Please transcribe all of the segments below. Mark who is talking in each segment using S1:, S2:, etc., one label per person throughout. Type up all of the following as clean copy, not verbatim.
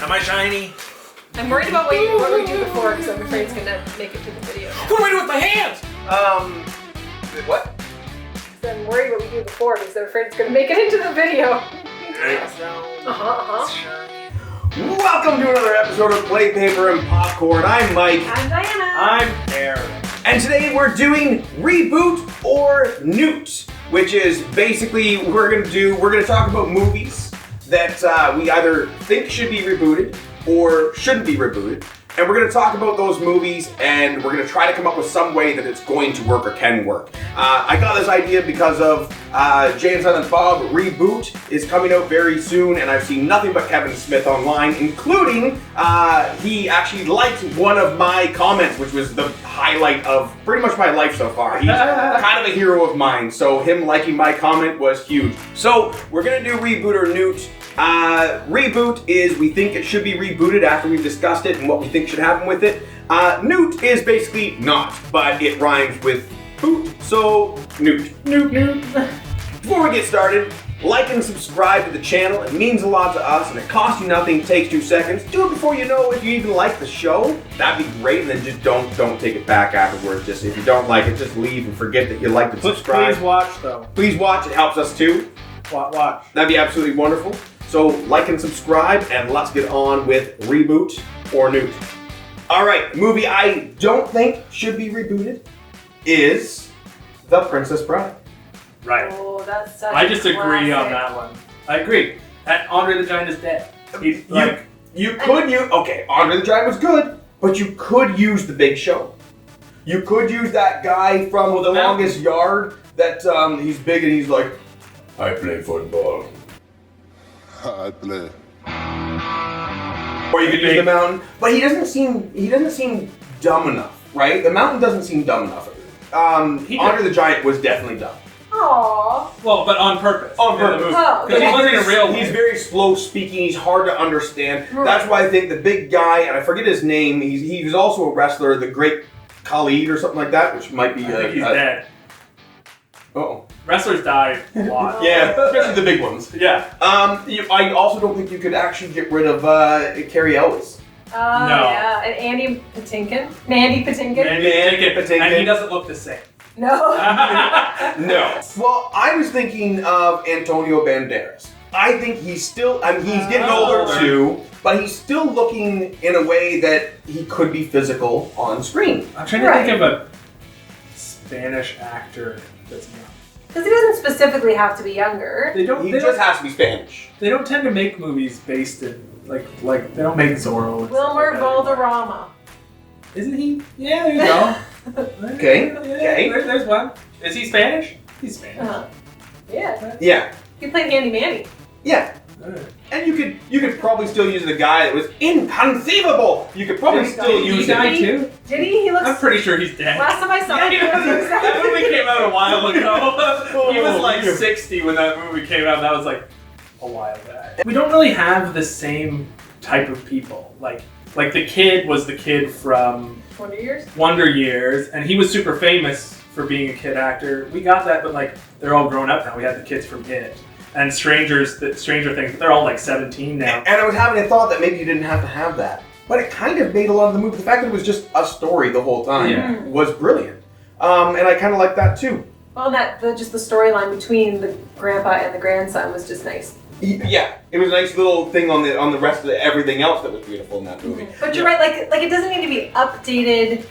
S1: Am I shiny?
S2: I'm worried about what we do before because I'm afraid it's gonna make it to the video.
S1: What do I do with my hands? What?
S2: I'm worried what we do before because I'm afraid it's gonna make it into the video.
S3: Welcome to another episode of Play Paper and Popcorn. I'm Mike.
S2: I'm Diana.
S1: I'm Aaron.
S3: And today we're doing Reboot or Noot, which is basically we're gonna talk about movies that we either think should be rebooted or shouldn't be rebooted. And we're going to talk about those movies, and we're going to try to come up with some way that it's going to work or can work. I got this idea because of Jay and Silent Bob Reboot is coming out very soon, and I've seen nothing but Kevin Smith online, including he actually liked one of my comments, which was the highlight of pretty much my life so far. He's kind of a hero of mine, so him liking my comment was huge. So we're going to do Reboot or Noot. Reboot is we think it should be rebooted after we've discussed it and what we think should happen with it. Noot is basically not, but it rhymes with boot, so Noot.
S2: Noot.
S3: Before we get started, like and subscribe to the channel. It means a lot to us and it costs you nothing, takes 2 seconds. Do it before you know if you even like the show. That'd be great, and then just don't take it back afterwards. Just if you don't like it, just leave and forget that you liked and subscribe.
S1: Please watch though.
S3: Please watch, it helps us too.
S1: Watch.
S3: That'd be absolutely wonderful. So like and subscribe, and let's get on with Reboot or Noot. Alright, movie I don't think should be rebooted is The Princess Bride.
S1: Right.
S2: Oh, that's such
S1: I just
S2: a
S1: agree on
S2: classic.
S1: that one. I agree. That Andre the Giant is dead. He's like,
S3: Andre the Giant was good, but you could use The Big Show. You could use that guy from The Longest Yard that he's big and he's like, I play football.
S4: I play.
S3: Or you could use the Mountain, but he doesn't seem dumb enough, right? The Mountain doesn't seem dumb enough. Andre the Giant was definitely dumb.
S2: Aww.
S1: well, but on purpose.
S3: On purpose.
S2: Oh,
S1: Because he wasn't a real
S3: He's very slow speaking. He's hard to understand.
S2: Right.
S3: That's why I think the big guy, and I forget his name. He was also a wrestler, the Great Khalid or something like that, which might be.
S1: I think he's dead.
S3: Oh.
S1: Wrestlers die a lot.
S3: Yeah, especially the big ones.
S1: Yeah.
S3: I also don't think you could actually get rid of Carrie Ellis.
S2: Oh,
S1: No.
S2: yeah. And Mandy Patinkin.
S1: Mandy Patinkin. And he doesn't look the same.
S2: No.
S3: No. Well, I was thinking of Antonio Banderas. I think he's still, he's getting older too, but he's still looking in a way that he could be physical on screen.
S1: I'm trying to think of a Spanish actor that's young.
S2: Because he doesn't specifically have to be younger.
S1: He
S3: just has to be Spanish.
S1: They don't tend to make movies based in like they don't make Zorro. and stuff
S2: Wilmer
S1: like that.
S2: Valderrama.
S1: Isn't he? Yeah, there you go.
S3: Okay,
S1: Yeah,
S3: okay.
S1: There's one. Is he Spanish? He's Spanish.
S2: Yeah.
S3: Yeah,
S2: He played Handy Manny.
S3: yeah. And you could probably still use the guy that was inconceivable. You could probably still
S1: Did
S3: use
S1: he die
S3: him.
S1: too?
S2: Did he? He looks.
S1: I'm pretty sure he's dead.
S2: Last time I saw him, he was
S1: That movie came out a while ago. He was like
S3: Oh,
S1: 60 when that movie came out. That was like a while back. We don't really have the same type of people. Like the kid was the kid from Wonder Years, and he was super famous for being a kid actor. We got that, but like they're all grown up now. We have the kids from It and Stranger Things, but they're all like 17 now.
S3: And I was having a thought that maybe you didn't have to have that. But it kind of made a lot of the movie. The fact that it was just a story the whole time was brilliant. And I kind of like that too.
S2: Well, just the storyline between the grandpa and the grandson was just nice.
S3: Yeah, it was a nice little thing on the rest of everything else that was beautiful in that movie.
S2: But you're right, like it doesn't need to be updated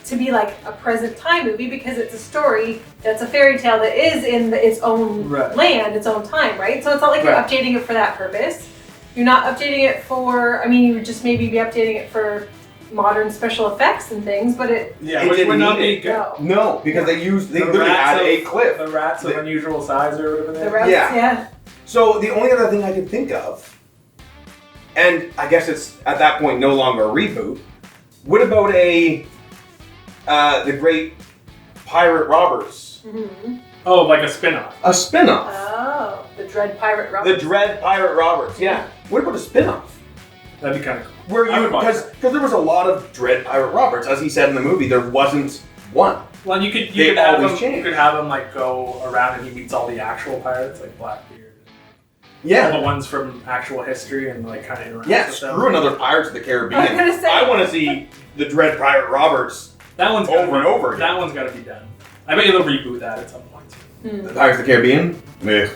S2: to be like a present time movie because it's a story that's a fairy tale that is in its own land, its own time, right? So it's not like you're updating it for that purpose. You're not updating it for, you would just maybe be updating it for modern special effects and things, but
S1: which
S3: didn't
S1: would not
S3: need
S1: be good.
S3: No, because they literally
S1: rats
S3: had a cliff.
S1: The rats of unusual size or whatever they
S2: the
S1: are.
S2: rest, yeah.
S3: So the only other thing I can think of, and I guess it's at that point no longer a reboot, what about the Great Pirate Robbers?
S2: Mm-hmm.
S1: Oh, like a spin-off.
S3: A spin-off.
S2: Oh, the Dread Pirate Robbers.
S3: The Dread Pirate Robbers, yeah. What about a spin-off?
S1: That'd be kind of cool.
S3: Where you, because there was a lot of Dread Pirate Roberts, as he said in the movie, there wasn't one.
S1: Well, you could
S3: They
S1: have
S3: always
S1: him.
S3: change.
S1: You could have him like go around and he meets all the actual pirates, like Blackbeard.
S3: Yeah.
S1: All the ones from actual history and like kind of interact
S3: Yeah,
S1: with
S3: screw
S1: them.
S3: another Pirates of the Caribbean.
S2: I was gonna say.
S3: I want to see the Dread Pirate Roberts
S1: That one's
S3: over and over again.
S1: That one's got to be done. I bet they'll reboot that at some point.
S3: The Pirates of the Caribbean? Meh.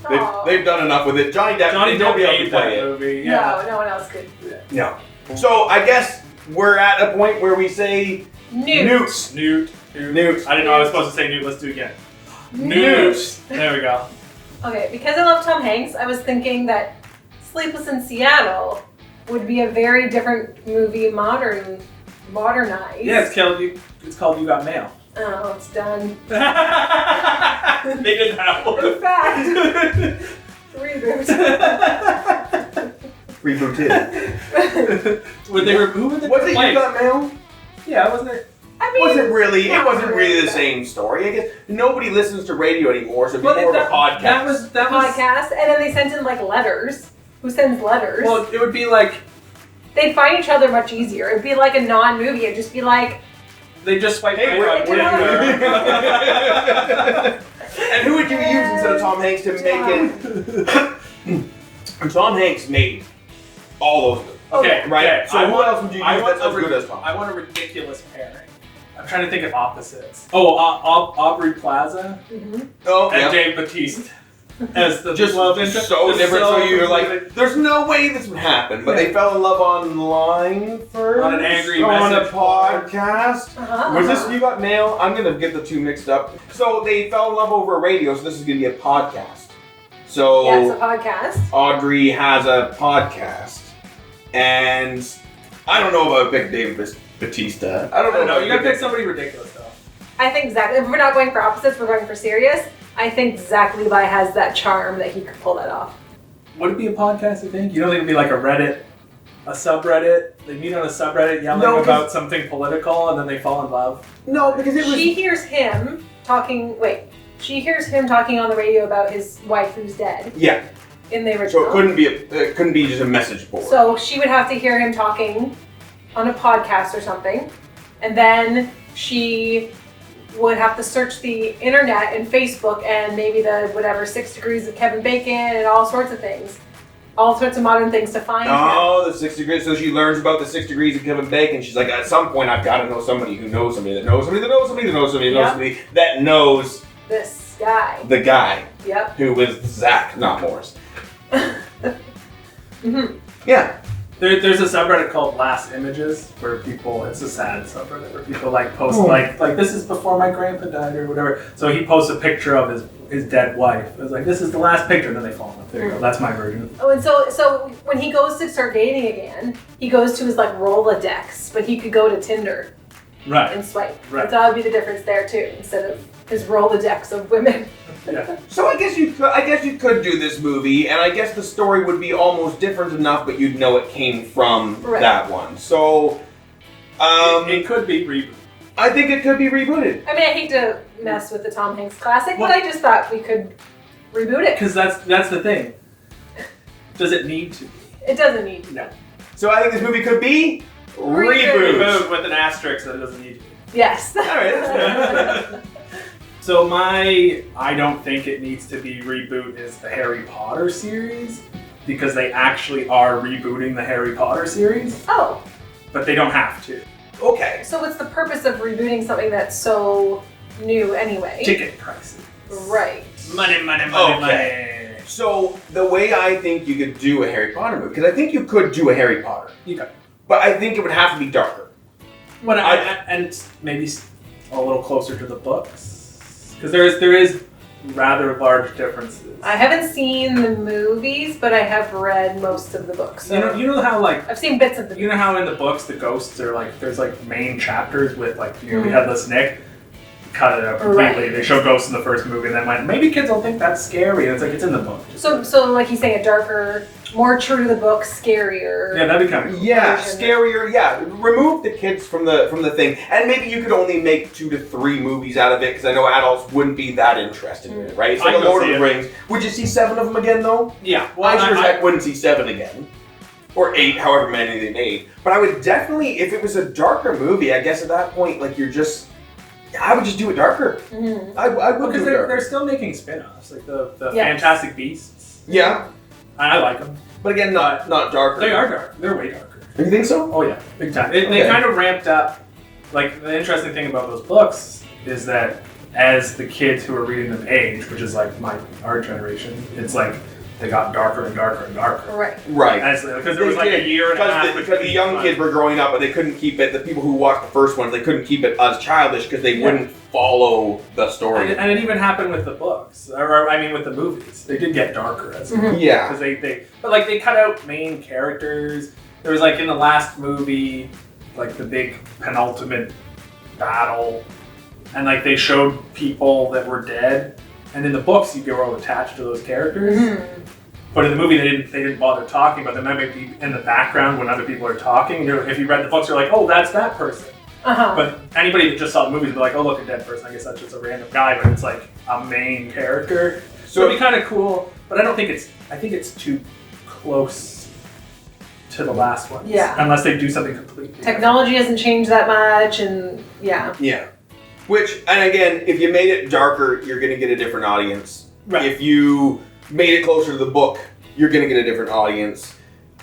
S2: Aw.
S3: They've done enough with it. Johnny Depp
S1: Johnny Depp
S3: nobody else
S1: made
S3: can play
S1: that
S3: it.
S1: movie. Yeah.
S2: No, no one else could.
S3: No. So I guess we're at a point where we say
S2: Newt.
S1: Newt.
S3: Newt.
S1: I didn't know I was supposed to say Newt. Let's do it again.
S2: Newt.
S1: There we go.
S2: Okay, because I love Tom Hanks, I was thinking that Sleepless in Seattle would be a very different movie, modernized.
S1: Yeah, it's called You Got Mail.
S2: Oh, it's done.
S1: They did that one.
S2: In fact, reboot.
S3: Rebooted.
S1: Who would they
S3: Was it
S1: replace?
S3: You Got Mail?
S1: Yeah, wasn't it?
S2: I mean,
S3: It
S2: not
S3: wasn't really the same story. I guess nobody listens to radio anymore, so it'd be
S1: Well,
S3: more of a podcast.
S1: That was.
S2: podcast, and then they sent in like letters. Who sends letters?
S1: Well, it would be like
S2: They'd find each other much easier. It'd be like a non-movie. It'd just be like,
S1: they just swipe
S3: Hey,
S1: right on
S2: we're-
S1: Tinder.
S3: And who would you use instead of Tom Hanks to make it? Tom Hanks made all those.
S1: Okay,
S3: Right.
S1: okay.
S3: So who else would you use that's as good as Tom?
S1: I want a ridiculous pairing. I'm trying to think of opposites. Oh, Aubrey Plaza
S3: Oh,
S1: and
S3: yeah.
S1: Dave Bautista as the
S3: Just
S1: love interest.
S3: so
S1: Just
S3: different. So you're
S1: completely-
S3: like, there's no way this would happen. But they fell in love online first.
S1: On an angry
S3: on a
S1: message board.
S3: podcast.
S2: uh-huh.
S3: Was this You Got Mail? I'm gonna get the two mixed up. So they fell in love over radio. So this is gonna be a podcast. So
S2: Yeah, it's a podcast.
S3: Audrey has a podcast, and I don't know about Big Dave Batista. I
S1: I
S3: don't
S1: don't know.
S3: know.
S1: You gotta pick somebody ridiculous though.
S2: I think Zach, if we're not going for opposites, we're going for serious. I think Zach Levi has that charm that he could pull that off.
S1: Would it be a podcast? I think you don't think it'd be like a Reddit, a subreddit. They meet on a subreddit yelling
S3: No, 'cause-
S1: about something political, and then they fall in love.
S3: No, because it was.
S2: She hears him talking. She hears him talking on the radio about his wife who's dead
S3: Yeah.
S2: in the
S3: So
S2: original.
S3: it couldn't be just a message board.
S2: So she would have to hear him talking on a podcast or something, and then she would have to search the internet and Facebook and maybe the 6 degrees of Kevin Bacon and all sorts of things, all sorts of modern things to find him.
S3: Oh, the 6 degrees. So she learns about the 6 degrees of Kevin Bacon. She's like, at some point, I've got to know somebody who knows somebody that knows somebody that knows somebody that knows somebody that knows somebody that knows
S2: This guy.
S3: the guy
S2: Yep.
S3: who was Zach, not Morris.
S2: hmm
S3: Yeah.
S1: There's a subreddit called Last Images where people, it's a sad subreddit where people like post like this is before my grandpa died or whatever. So he posts a picture of his dead wife. It's like, this is the last picture, and then they fall in love. There you go. That's my version.
S2: Oh, and so when he goes to start dating again, he goes to his Rolodex, but he could go to Tinder
S1: Right.
S2: and swipe.
S1: Right.
S2: So that would be the difference there too, instead of his Rolodex of women.
S1: Yeah.
S3: So I guess you could do this movie, and I guess the story would be almost different enough, but you'd know it came from
S2: Right.
S3: that one. So,
S1: It could be reboot.
S3: I think it could be rebooted.
S2: I mean, I hate to mess with the Tom Hanks classic, but I just thought we could reboot it.
S1: Because that's the thing. Does it need to be?
S2: It doesn't need to.
S1: No.
S3: So I think this movie could be
S2: Reboot.
S1: Reboot with an asterisk that it doesn't need to be.
S2: Yes.
S3: All right.
S1: So I don't think it needs to be reboot is the Harry Potter series because they actually are rebooting the Harry Potter series,
S2: Oh,
S1: but they don't have to.
S3: Okay.
S2: so what's the purpose of rebooting something that's so new anyway?
S1: Ticket prices.
S2: Right.
S1: Money.
S3: Okay. So the way I think you could do a Harry Potter movie, because I think you could do a Harry Potter,
S1: You got
S3: but I think it would have to be darker.
S1: and maybe a little closer to the books because there is rather large differences.
S2: I haven't seen the movies, but I have read most of the books. So
S1: You know how
S2: I've seen bits of the
S1: you know how in the books the ghosts are there's main chapters with nearly headless Nick. Cut it out completely.
S2: Right.
S1: They show ghosts in the first movie, and then maybe kids will think that's scary. And it's in the book.
S2: So like he's saying, a darker, more true to the book, scarier.
S1: Yeah, that'd be kind of cool.
S3: Yeah,
S2: version.
S3: scarier. Yeah, remove the kids from the thing, and maybe you could only make 2 to 3 movies out of it because I know adults wouldn't be that interested in it, right? It's like
S1: I'd
S3: a
S1: go
S3: Lord of
S1: see
S3: the
S1: it.
S3: Rings. Would you see 7 of them again though?
S1: Yeah.
S3: I sure as heck wouldn't see 7 again, or 8, however many they made. But I would definitely, if it was a darker movie, I guess at that point, I would just do it darker.
S2: Mm-hmm.
S3: I would
S1: because
S3: do it
S1: they're
S3: darker.
S1: still making spin-offs, like the
S2: Yes.
S1: Fantastic Beasts.
S3: Yeah.
S1: I like them.
S3: But again, not darker.
S1: They are dark. They're way darker.
S3: You think so?
S1: Oh yeah, big time. They kind of ramped up. Like, the interesting thing about those books is that as the kids who are reading them age, which is like our generation, it's like they got darker and darker and darker.
S3: Right.
S1: Because there was like a year and a half.
S3: Because the young kids were growing up, but they couldn't keep it. The people who watched the first ones, they couldn't keep it as childish because they wouldn't follow the story.
S1: And it even happened with the books, or I mean, with the movies. They did get darker as well.
S3: Yeah.
S1: Because but like they cut out main characters. There was like in the last movie, like the big penultimate battle, and like they showed people that were dead. And in the books, you grow attached to those characters. But in the movie, they didn't bother talking about them. That might be in the background when other people are talking. If you read the books, you're like, oh, that's that person. But anybody that just saw the movies would be like, oh, look, a dead person. I guess that's just a random guy, but it's like a main character. So it'd be kind of cool. But I think it's too close to the last one.
S2: Yeah.
S1: Unless they do something completely
S2: Technology hasn't changed that much, and yeah.
S3: Which, and again, if you made it darker, you're going to get a different audience.
S1: Right.
S3: If you made it closer to the book, you're going to get a different audience.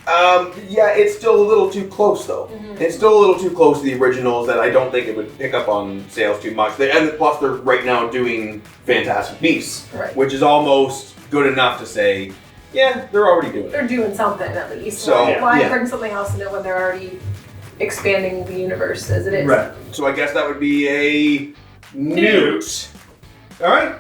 S3: It's still a little too close, though. It's still a little too close to the originals that I don't think it would pick up on sales too much. And plus, they're right now doing Fantastic Beasts, which is almost good enough to say, yeah, they're already doing it.
S2: They're doing something at least.
S3: So,
S2: why bring something else into it when they're already expanding the universe as it is?
S3: Right. So I guess that would be a Noot. All right.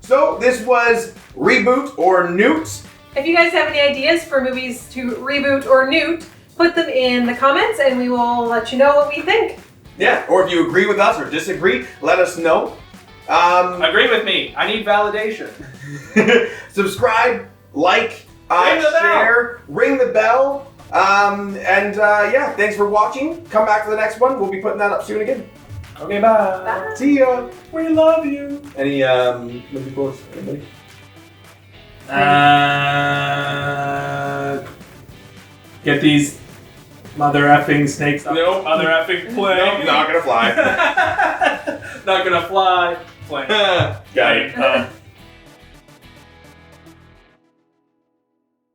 S3: So this was Reboot or Noot.
S2: If you guys have any ideas for movies to reboot or Noot, put them in the comments and we will let you know what we think.
S3: Yeah, or if you agree with us or disagree, let us know.
S1: Agree with me. I need validation.
S3: Subscribe, like, share, ring the bell. Thanks for watching. Come back for the next one. We'll be putting that up soon again.
S1: Okay, bye.
S3: See ya.
S1: We love you.
S3: Any movie quotes? Anybody?
S1: Get these mother effing snakes up.
S3: Nope.
S1: Mother effing plane.
S3: Nope, not gonna fly.
S1: Not gonna fly. Plane.
S3: Got it.